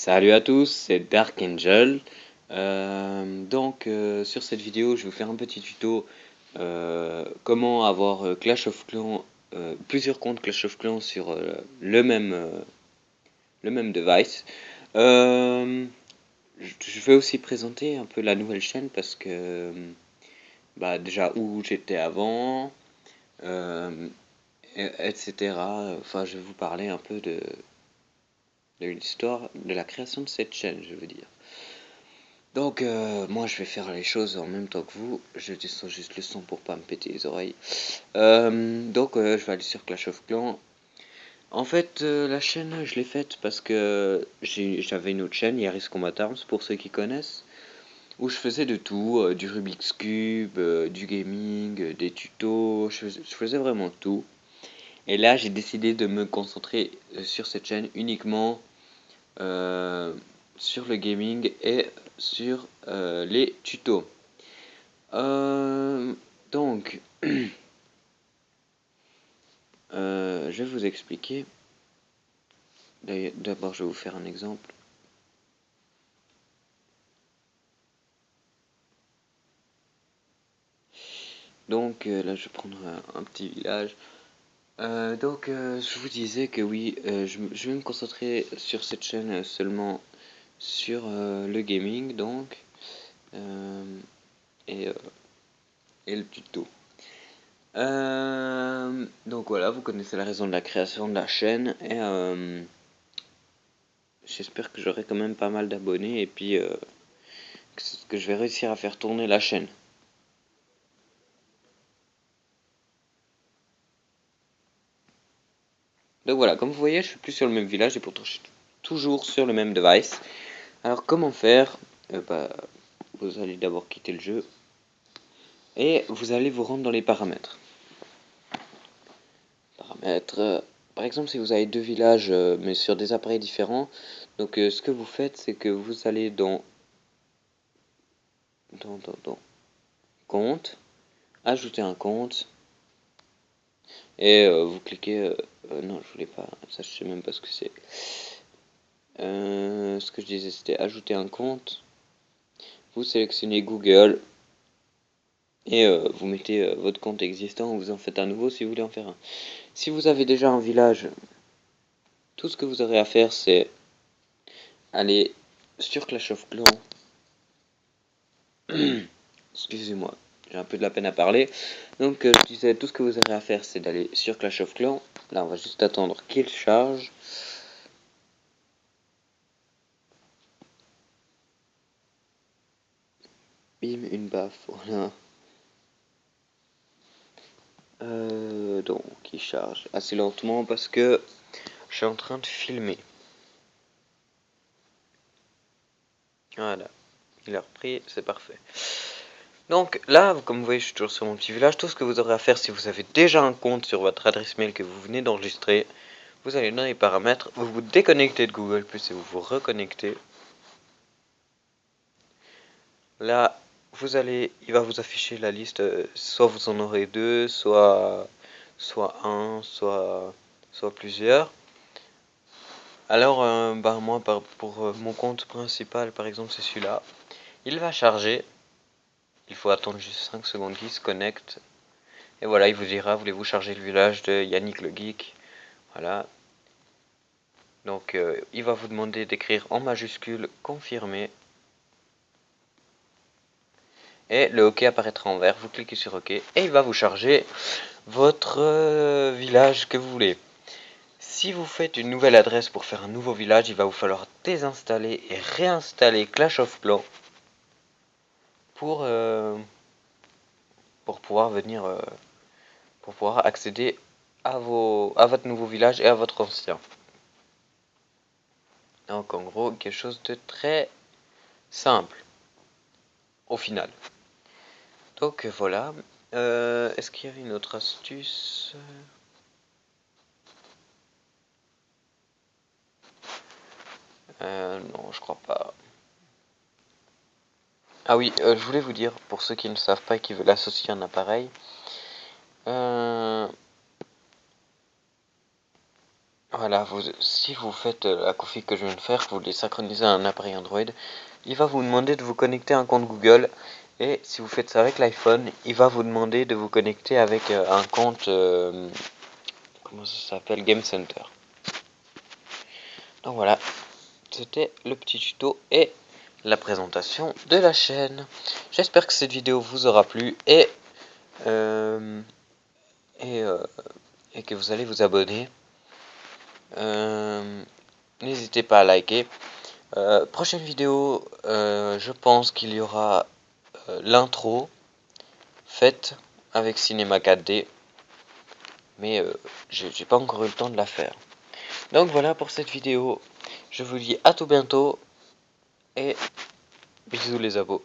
Salut à tous, c'est Dark Angel. Sur cette vidéo, je vais vous faire un petit tuto comment avoir Clash of Clans, plusieurs comptes Clash of Clans sur le même device. Je vais aussi présenter un peu la nouvelle chaîne parce que déjà où j'étais avant, euh, etc. Enfin, je vais vous parler un peu de l'histoire de la création de cette chaîne, je veux dire. Moi je vais faire les choses en même temps que vous. Je descends juste le son pour pas me péter les oreilles. Je vais aller sur Clash of Clans. En fait, la chaîne, je l'ai faite parce que j'avais une autre chaîne, Yaris Combat Arms, pour ceux qui connaissent, où je faisais de tout, du Rubik's Cube, du gaming, des tutos, je faisais vraiment tout. Et là, j'ai décidé de me concentrer sur cette chaîne uniquement euh, sur le gaming et sur les tutos. Euh, donc, je vais vous expliquer. D'abord, je vais vous faire un exemple. Là, je vais prendre un petit village. Je vous disais que oui, je vais me concentrer sur cette chaîne seulement sur le gaming, euh, et, euh, et le tuto. Donc voilà, vous connaissez la raison de la création de la chaîne et j'espère que j'aurai quand même pas mal d'abonnés et puis que je vais réussir à faire tourner la chaîne. Donc voilà, comme vous voyez, je suis plus sur le même village et pourtant je suis toujours sur le même device. Alors comment faire? Vous allez d'abord quitter le jeu et vous allez vous rendre dans les paramètres. Par exemple, si vous avez deux villages mais sur des appareils différents, ce que vous faites, c'est que vous allez dans compte, ajouter un compte, et vous cliquez. Non, je voulais pas. Ça, je sais même pas ce que c'est. Ce que je disais, c'était ajouter un compte. Vous sélectionnez Google et vous mettez votre compte existant ou vous en faites un nouveau si vous voulez en faire un. Si vous avez déjà un village, tout ce que vous aurez à faire, c'est aller sur Clash of Clans. Excusez-moi, j'ai un peu de la peine à parler. Je disais, tout ce que vous aurez à faire, c'est d'aller sur Clash of Clans. Là, on va juste attendre qu'il charge. Bim, une baffe, voilà. Il charge assez lentement parce que je suis en train de filmer. Voilà, il a repris, c'est parfait. Donc là, comme vous voyez, je suis toujours sur mon petit village. Tout ce que vous aurez à faire, si vous avez déjà un compte sur votre adresse mail que vous venez d'enregistrer, vous allez dans les paramètres, vous vous déconnectez de Google Plus et vous vous reconnectez. Là, il va vous afficher la liste. Soit vous en aurez deux, soit un, soit plusieurs. Alors, moi, pour mon compte principal, par exemple, c'est celui-là. Il va charger. Il faut attendre juste 5 secondes qu'il se connecte. Et voilà, il vous dira, voulez-vous charger le village de Yannick le Geek? Voilà. Il va vous demander d'écrire en majuscule confirmer. Et le OK apparaîtra en vert. Vous cliquez sur OK et il va vous charger votre village que vous voulez. Si vous faites une nouvelle adresse pour faire un nouveau village, il va vous falloir désinstaller et réinstaller Clash of Clans pour, euh, pour pouvoir pour pouvoir accéder à votre nouveau village et à votre ancien. Donc en gros, quelque chose de très simple au final. Voilà. Est-ce qu'il y avait une autre astuce? Non, je crois pas. Ah oui, je voulais vous dire, pour ceux qui ne savent pas et qui veulent associer un appareil, voilà, Voilà, si vous faites la config que je viens de faire, vous voulez synchroniser un appareil Android, il va vous demander de vous connecter à un compte Google. Et si vous faites ça avec l'iPhone, il va vous demander de vous connecter avec un compte, comment ça s'appelle, Game Center. Donc voilà, c'était le petit tuto et la présentation de la chaîne. J'espère que cette vidéo vous aura plu euh, et que vous allez vous abonner. N'hésitez pas à liker. Prochaine vidéo, je pense qu'il y aura l'intro faite avec Cinema 4D, mais j'ai pas encore eu le temps de la faire. Donc voilà pour cette vidéo, je vous dis à tout bientôt et bisous les abos.